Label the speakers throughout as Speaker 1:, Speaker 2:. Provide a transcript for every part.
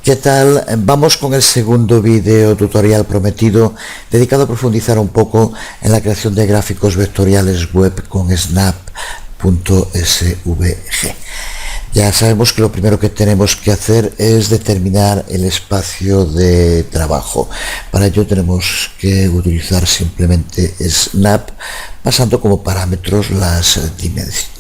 Speaker 1: ¿Qué tal? Vamos con el segundo video tutorial prometido, dedicado a profundizar un poco en la creación de gráficos vectoriales web con snap.svg. Ya sabemos que lo primero que tenemos que hacer es determinar el espacio de trabajo. Para ello tenemos que utilizar simplemente snap, pasando como parámetros las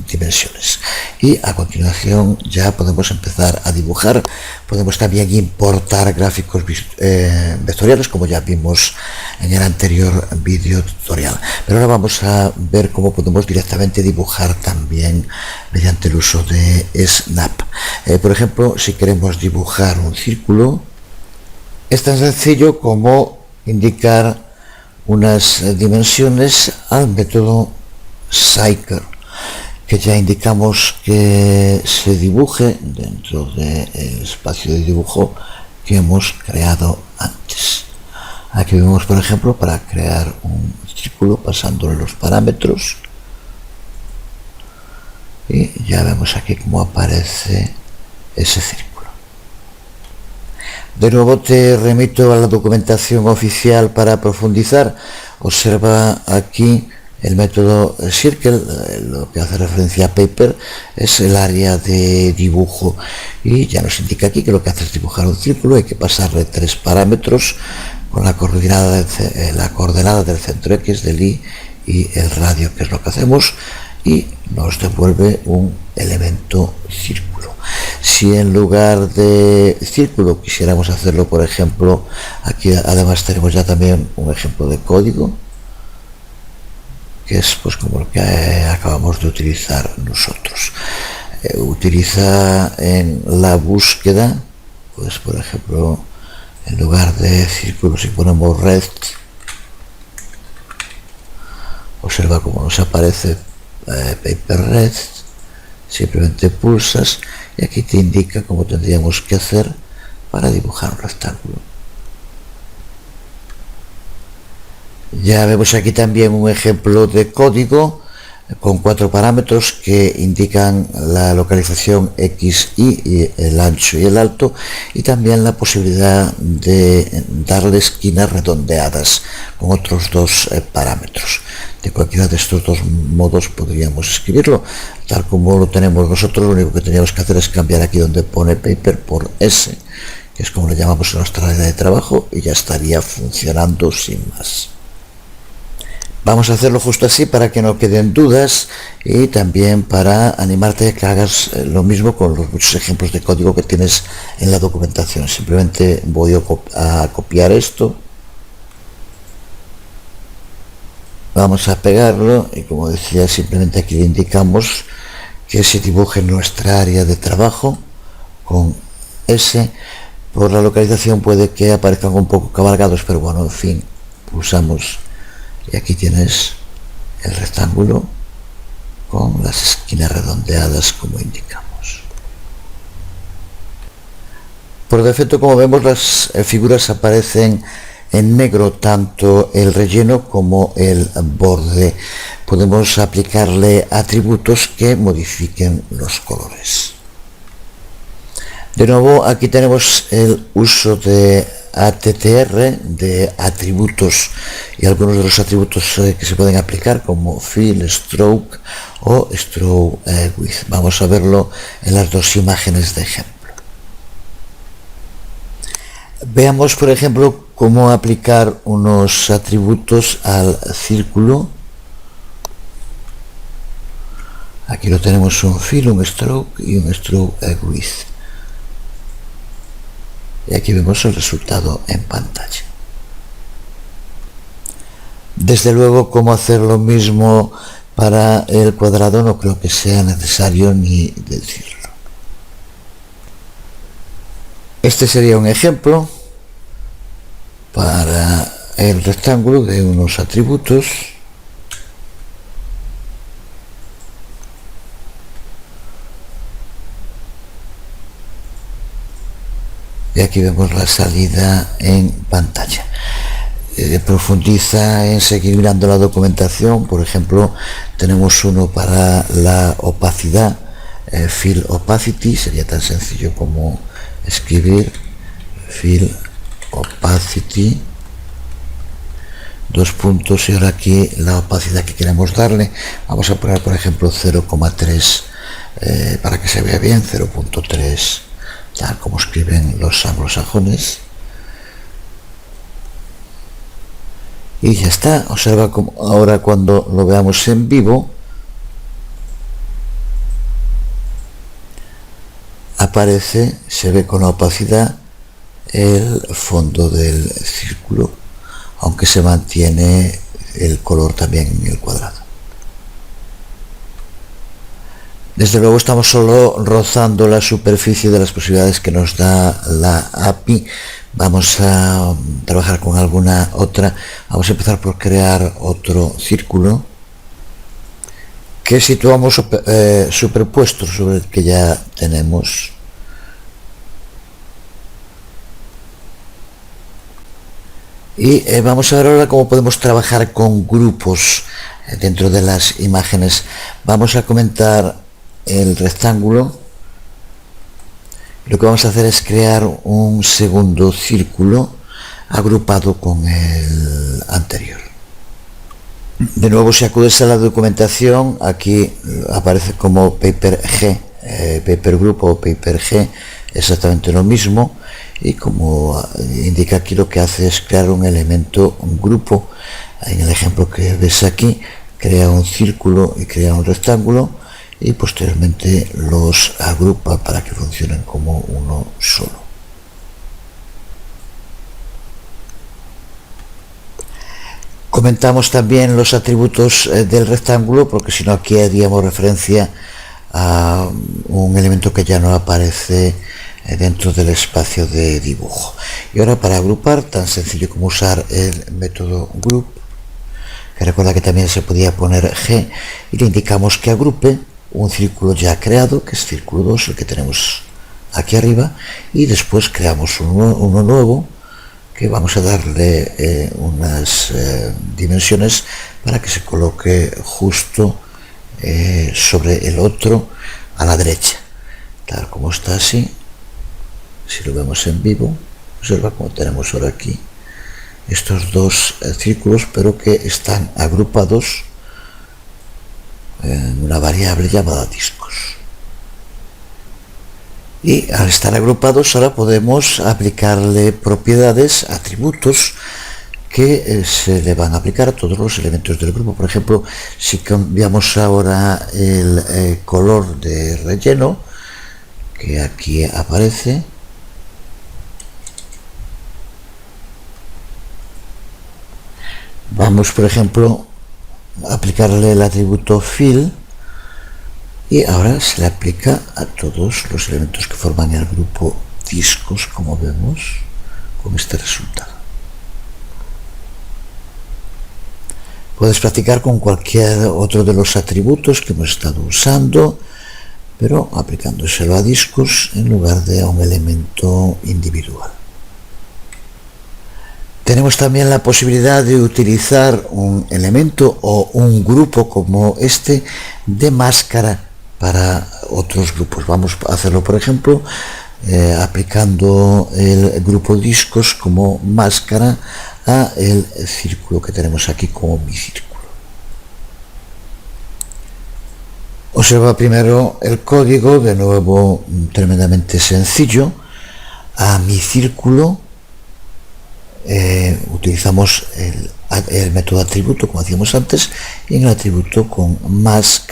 Speaker 1: dimensiones. Y a continuación ya podemos empezar a dibujar. Podemos también importar gráficos vectoriales, como ya vimos en el anterior vídeo tutorial. Pero ahora vamos a ver cómo podemos directamente dibujar también mediante el uso de snap. Por ejemplo, si queremos dibujar un círculo, es tan sencillo como indicar unas dimensiones al método Cycle, que ya indicamos que se dibuje dentro del espacio de dibujo que hemos creado antes. Aquí vemos, por ejemplo, para crear un círculo pasándole los parámetros, y ya vemos aquí cómo aparece ese círculo. De nuevo te remito a la documentación oficial para profundizar. Observa aquí el método Circle, lo que hace referencia a Paper es el área de dibujo, y ya nos indica aquí que lo que hace es dibujar un círculo. Hay que pasarle 3 parámetros con la coordenada del centro X, del Y y el radio, que es lo que hacemos, y nos devuelve un elemento círculo. Si en lugar de círculo quisiéramos hacerlo, por ejemplo, aquí además tenemos ya también un ejemplo de código, que es pues como el que acabamos de utilizar nosotros. Utiliza en la búsqueda, pues por ejemplo, en lugar de círculo, si ponemos red, observa cómo nos aparece Paper Red. Simplemente pulsas y aquí te indica cómo tendríamos que hacer para dibujar un rectángulo. Ya vemos aquí también un ejemplo de código con 4 parámetros que indican la localización X, Y, el ancho y el alto, y también la posibilidad de darle esquinas redondeadas con otros 2 parámetros. De cualquiera de estos 2 modos podríamos escribirlo. Tal como lo tenemos nosotros, lo único que teníamos que hacer es cambiar aquí donde pone Paper por S, que es como le llamamos en nuestra área de trabajo, y ya estaría funcionando sin más. Vamos a hacerlo justo así para que no queden dudas, y también para animarte a que hagas lo mismo con los muchos ejemplos de código que tienes en la documentación. Simplemente voy a copiar esto, vamos a pegarlo, y como decía, simplemente aquí le indicamos que se dibuje nuestra área de trabajo con S. Por la localización puede que aparezcan un poco cabalgados, pero bueno, en fin, pulsamos y aquí tienes el rectángulo con las esquinas redondeadas como indicamos. Por defecto, como vemos, las figuras aparecen en negro, tanto el relleno como el borde. Podemos aplicarle atributos que modifiquen los colores. De nuevo, aquí tenemos el uso de ATTR, de atributos, y algunos de los atributos que se pueden aplicar, como Fill, Stroke o Stroke Width. Vamos a verlo en las 2 imágenes de ejemplo. Veamos, por ejemplo, cómo aplicar unos atributos al círculo. Aquí lo tenemos: un Fill, un Stroke y un Stroke Width. Y aquí vemos el resultado en pantalla. Desde luego, cómo hacer lo mismo para el cuadrado no creo que sea necesario ni decirlo. Este sería un ejemplo para el rectángulo de unos atributos. Y aquí vemos la salida en pantalla. Profundiza en seguir mirando la documentación. Por ejemplo, tenemos uno para la opacidad, Fill Opacity. Sería tan sencillo como escribir Fill Opacity, dos puntos, y ahora aquí la opacidad que queremos darle, vamos a poner por ejemplo 0,3 para que se vea bien, 0,3, tal como escriben los anglosajones. Y ya está. Observa como ahora cuando lo veamos en vivo aparece, se ve con la opacidad el fondo del círculo, aunque se mantiene el color también en el cuadrado. Desde luego estamos solo rozando la superficie de las posibilidades que nos da la API. Vamos a trabajar con alguna otra. Vamos a empezar por crear otro círculo que situamos superpuesto sobre el que ya tenemos. Y vamos a ver ahora cómo podemos trabajar con grupos dentro de las imágenes. Vamos a comentar el rectángulo. Lo que vamos a hacer es crear un segundo círculo agrupado con el anterior. De nuevo, si acudes a la documentación, aquí aparece como paper G, paper group o paper G, exactamente lo mismo, y como indica aquí, lo que hace es crear un elemento, un grupo. En el ejemplo que ves aquí, crea un círculo y crea un rectángulo, y posteriormente los agrupa para que funcionen como uno solo. Comentamos también los atributos del rectángulo, porque si no aquí haríamos referencia a un elemento que ya no aparece dentro del espacio de dibujo. Y ahora, para agrupar, tan sencillo como usar el método group, que recuerda que también se podía poner G, y le indicamos que agrupe un círculo ya creado, que es círculo 2, el que tenemos aquí arriba, y después creamos uno nuevo, que vamos a darle unas dimensiones para que se coloque justo sobre el otro a la derecha, tal como está así. Si lo vemos en vivo, observa como tenemos ahora aquí estos dos círculos, pero que están agrupados en una variable llamada discos. Y al estar agrupados, ahora podemos aplicarle propiedades, atributos, que se le van a aplicar a todos los elementos del grupo. Por ejemplo, si cambiamos ahora el color de relleno, que aquí aparece, vamos por ejemplo a aplicarle el atributo fill, y ahora se le aplica a todos los elementos que forman el grupo discos, como vemos con este resultado. Puedes practicar con cualquier otro de los atributos que hemos estado usando, pero aplicándoselo a discos en lugar de a un elemento individual. Tenemos también la posibilidad de utilizar un elemento o un grupo como este de máscara para otros grupos. Vamos a hacerlo, por ejemplo, aplicando el grupo discos como máscara a el círculo que tenemos aquí como mi círculo. Observa primero el código, de nuevo tremendamente sencillo. A mi círculo utilizamos el método atributo, como hacíamos antes, y en el atributo con mask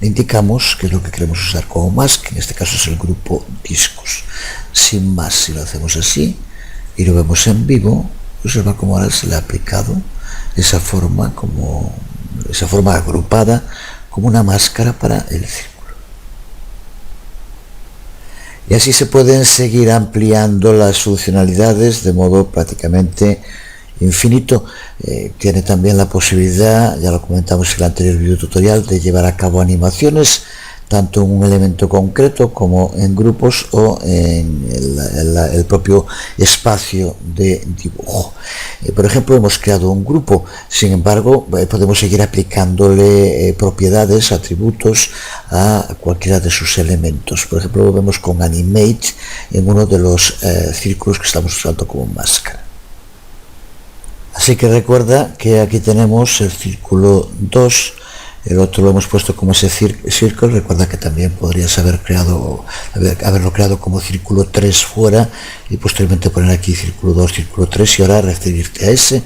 Speaker 1: le indicamos que es lo que queremos usar como mask. En este caso es el grupo discos. Sin más, si lo hacemos así y lo vemos en vivo, observa cómo ahora se le ha aplicado esa forma agrupada como una máscara para el círculo. Y así se pueden seguir ampliando las funcionalidades de modo prácticamente infinito. Tiene también la posibilidad, ya lo comentamos en el anterior video tutorial, de llevar a cabo animaciones tanto en un elemento concreto como en grupos o en el propio espacio de dibujo. Por ejemplo, hemos creado un grupo, sin embargo, podemos seguir aplicándole propiedades, atributos a cualquiera de sus elementos. Por ejemplo, lo vemos con Animate en uno de los círculos que estamos usando como máscara. Así que recuerda que aquí tenemos el círculo 2, el otro lo hemos puesto como ese círculo. Recuerda que también podrías haberlo creado como círculo 3 fuera y posteriormente poner aquí círculo 2, círculo 3 y ahora referirte a ese.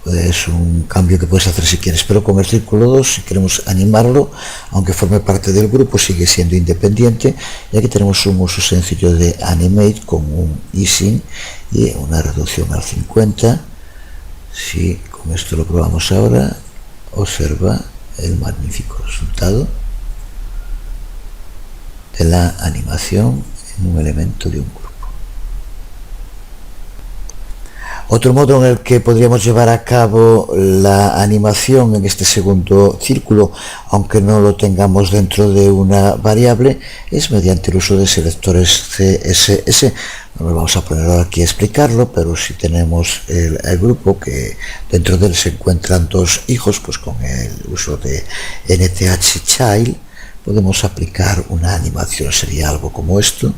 Speaker 1: Es un cambio que puedes hacer si quieres, pero con el círculo 2, si queremos animarlo, aunque forme parte del grupo, sigue siendo independiente. Y aquí tenemos un uso sencillo de Animate con un easing y una reducción al 50. Si con esto lo probamos ahora, observa el magnífico resultado de la animación en un elemento de un grupo. Otro modo en el que podríamos llevar a cabo la animación en este segundo círculo, aunque no lo tengamos dentro de una variable, es mediante el uso de selectores CSS. No nos vamos a poner ahora aquí a explicarlo, pero si tenemos el grupo que dentro de él se encuentran dos hijos, pues con el uso de NTHChild podemos aplicar una animación. Sería algo como esto.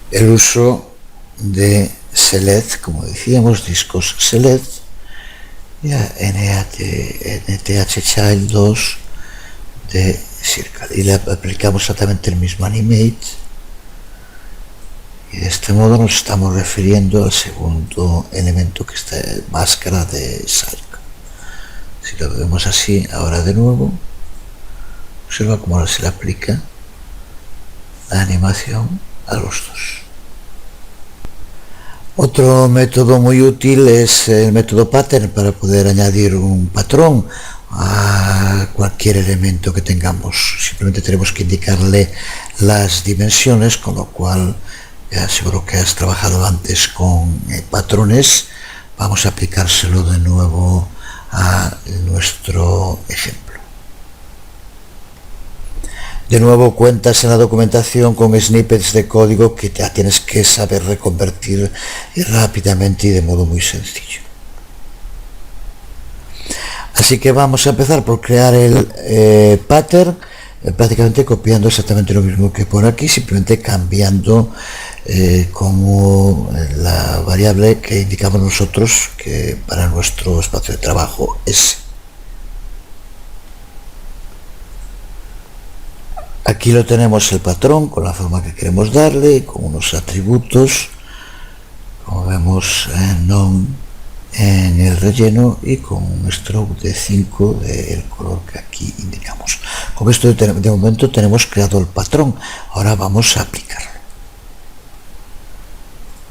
Speaker 1: El uso de select, como decíamos, discos select, y a NTHChild 2 de circle, y le aplicamos exactamente el mismo Animate, y de este modo nos estamos refiriendo al segundo elemento, que está en máscara de circle. Si lo vemos así ahora de nuevo, observa cómo ahora se le aplica la animación a los dos. Otro método muy útil es el método pattern para poder añadir un patrón a cualquier elemento que tengamos. Simplemente tenemos que indicarle las dimensiones, con lo cual, ya seguro que has trabajado antes con patrones, vamos a aplicárselo de nuevo a nuestro ejemplo. De nuevo cuentas en la documentación con snippets de código que ya tienes que saber reconvertir rápidamente y de modo muy sencillo. Así que vamos a empezar por crear el pattern, prácticamente copiando exactamente lo mismo que pone aquí, simplemente cambiando como la variable que indicamos nosotros que para nuestro espacio de trabajo es. Aquí lo tenemos el patrón con la forma que queremos darle, con unos atributos, como vemos en el relleno, y con un stroke de 5 del color que aquí indicamos. Con esto de momento tenemos creado el patrón. Ahora vamos a aplicarlo.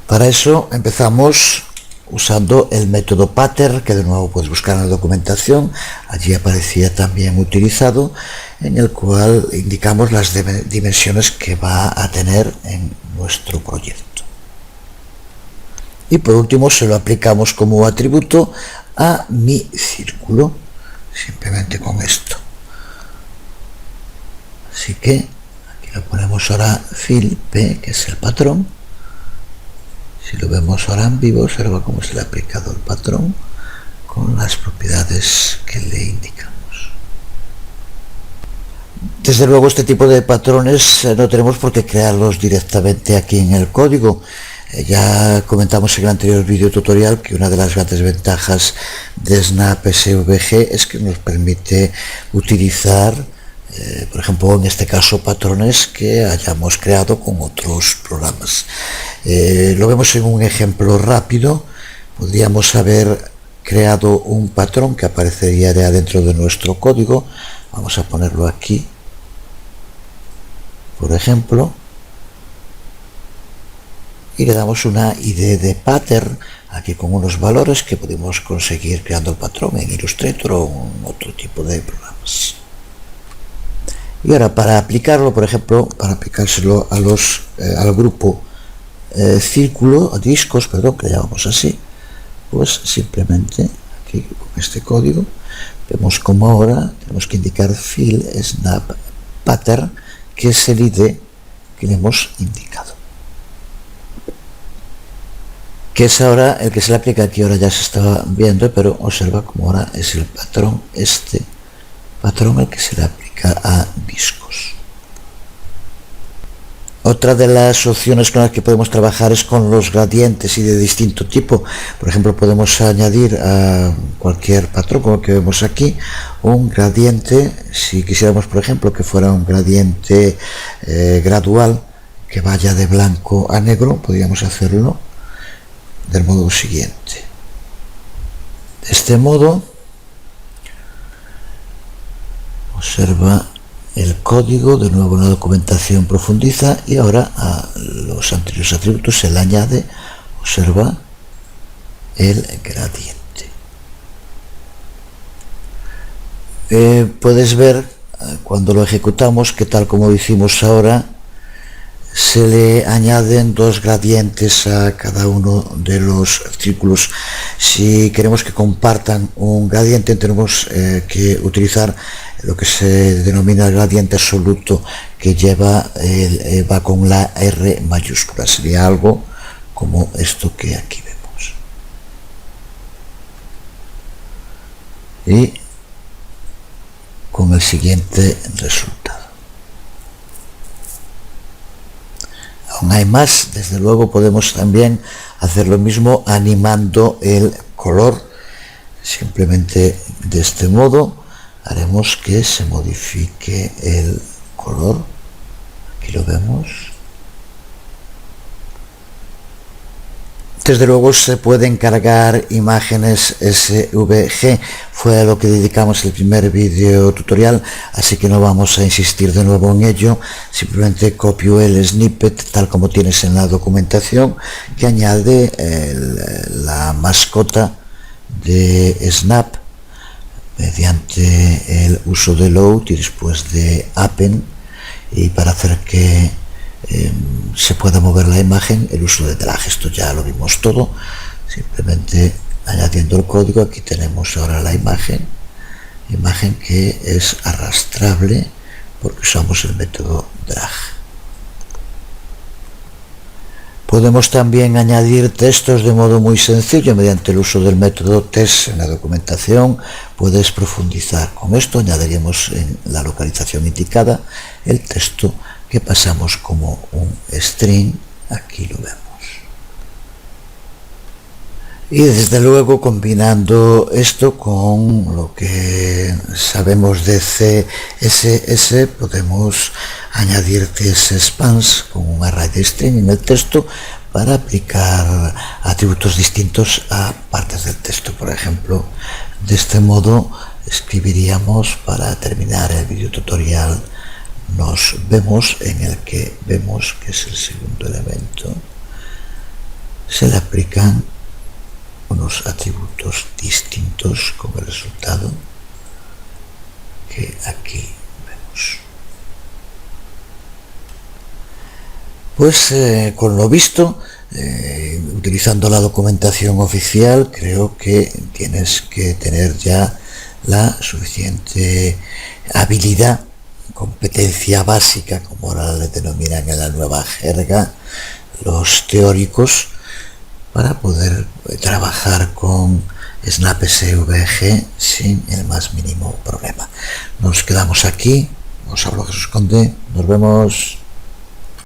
Speaker 1: Para eso empezamos usando el método pattern, que de nuevo puedes buscar en la documentación. Allí aparecía también utilizado, en el cual indicamos las dimensiones que va a tener en nuestro proyecto. Y por último se lo aplicamos como atributo a mi círculo, simplemente con esto. Así que aquí lo ponemos ahora fill p, que es el patrón. Si lo vemos ahora en vivo, observa cómo se le ha aplicado el patrón con las propiedades que le indicamos. Desde luego, este tipo de patrones no tenemos por qué crearlos directamente aquí en el código. Ya comentamos en el anterior vídeo tutorial que una de las grandes ventajas de Snap SVG es que nos permite utilizar, por ejemplo, en este caso, patrones que hayamos creado con otros programas. Lo vemos en un ejemplo rápido. Podríamos haber creado un patrón que aparecería dentro de nuestro código. Vamos a ponerlo aquí, por ejemplo, y le damos una ID de pattern aquí con unos valores que podemos conseguir creando el patrón en Illustrator o en otro tipo de programas. Y ahora, para aplicarlo, por ejemplo, para aplicárselo a al grupo círculo, discos, perdón, que llamamos así, pues simplemente aquí con este código vemos como ahora tenemos que indicar fill snap pattern, que es el ID que le hemos indicado, que es ahora el que se le aplica aquí. Ahora ya se estaba viendo, pero observa como ahora es el patrón, este patrón el que se le aplica a discos. Otra de las opciones con las que podemos trabajar es con los gradientes y de distinto tipo. Por ejemplo, podemos añadir a cualquier patrón, como el que vemos aquí, un gradiente. Si quisiéramos, por ejemplo, que fuera un gradiente gradual, que vaya de blanco a negro, podríamos hacerlo del modo siguiente. De este modo, observa el código, de nuevo la documentación profundiza, y ahora a los anteriores atributos se le añade, observa, el gradiente. Puedes ver cuando lo ejecutamos que, tal como lo hicimos ahora, se le añaden dos gradientes a cada uno de los círculos. Si queremos que compartan un gradiente, tenemos que utilizar lo que se denomina el gradiente absoluto, que va con la R mayúscula. Sería algo como esto que aquí vemos. Y con el siguiente resultado. Aún hay más. Desde luego podemos también hacer lo mismo animando el color. Simplemente de este modo haremos que se modifique el color. Aquí lo vemos. Desde luego se pueden cargar imágenes SVG, fue a lo que dedicamos el primer vídeo tutorial, así que no vamos a insistir de nuevo en ello. Simplemente copio el snippet tal como tienes en la documentación, que añade la mascota de Snap mediante el uso de load y después de append, y para hacer que se pueda mover la imagen, el uso de drag. Esto ya lo vimos todo, simplemente añadiendo el código. Aquí tenemos ahora la imagen que es arrastrable porque usamos el método drag. Podemos también añadir textos de modo muy sencillo mediante el uso del método text. En la documentación puedes profundizar. Con esto añadiremos en la localización indicada el texto que pasamos como un string. Aquí lo vemos. Y desde luego, combinando esto con lo que sabemos de CSS, podemos añadir CSS spans con un array de string en el texto para aplicar atributos distintos a partes del texto. Por ejemplo, de este modo escribiríamos, para terminar el video tutorial, nos vemos, en el que vemos que es el segundo elemento, se le aplican unos atributos distintos con el resultado que aquí vemos. Pues con lo visto, utilizando la documentación oficial, creo que tienes que tener ya la suficiente habilidad, competencia básica, como ahora le denominan en la nueva jerga los teóricos, para poder trabajar con Snap SVG sin el más mínimo problema. Nos quedamos aquí. Os hablo Jesús Conde. Nos vemos.